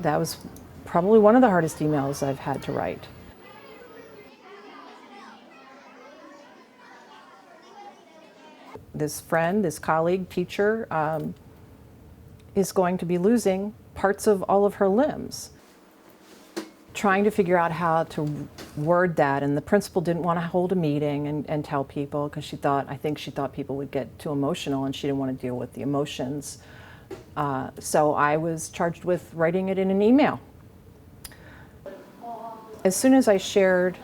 That was probably one of the hardest emails I've had to write. This friend, this colleague, teacher, is going to be losing parts of all of her limbs. Trying to figure out how to word that, and the principal didn't want to hold a meeting and tell people because I think she thought people would get too emotional, and she didn't want to deal with the emotions. So I was charged with writing it in an email. As soon as I shared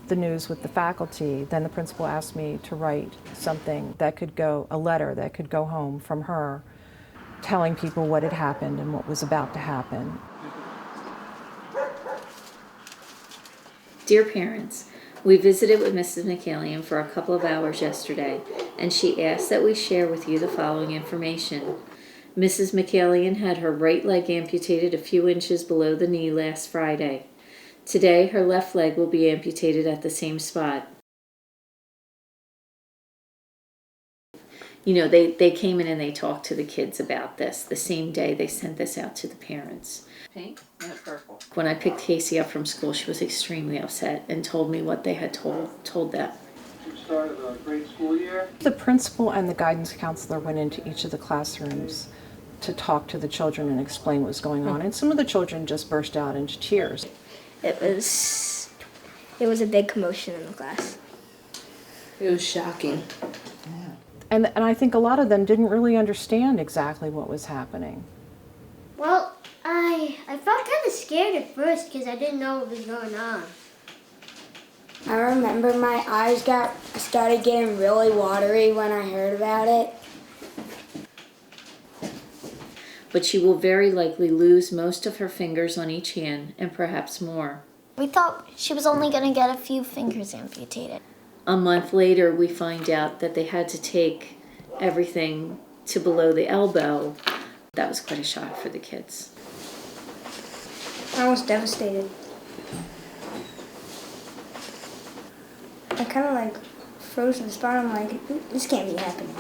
the news with the faculty, then the principal asked me to write something that could go, a letter that could go home from her, telling people what had happened and what was about to happen. Dear parents, we visited with Mrs. Mekalian for a couple of hours yesterday, and she asked that we share with you the following information. Mrs. Mekalian had her right leg amputated a few inches below the knee last Friday. Today, her left leg will be amputated at the same spot. You know, they came in and they talked to the kids about this. The same day they sent this out to the parents. Pink and purple. When I picked Casey up from school, she was extremely upset and told me what they had told them. You started a great school year. The principal and the guidance counselor went into each of the classrooms to talk to the children and explain what was going on. And some of the children just burst out into tears. It was a big commotion in the class. It was shocking. And I think a lot of them didn't really understand exactly what was happening. Well, I felt kind of scared at first because I didn't know what was going on. I remember my eyes started getting really watery when I heard about it. But she will very likely lose most of her fingers on each hand and perhaps more. We thought she was only going to get a few fingers amputated. A month later, we find out that they had to take everything to below the elbow. That was quite a shock for the kids. I was devastated. I kind of froze in the spot. I'm like, this can't be happening.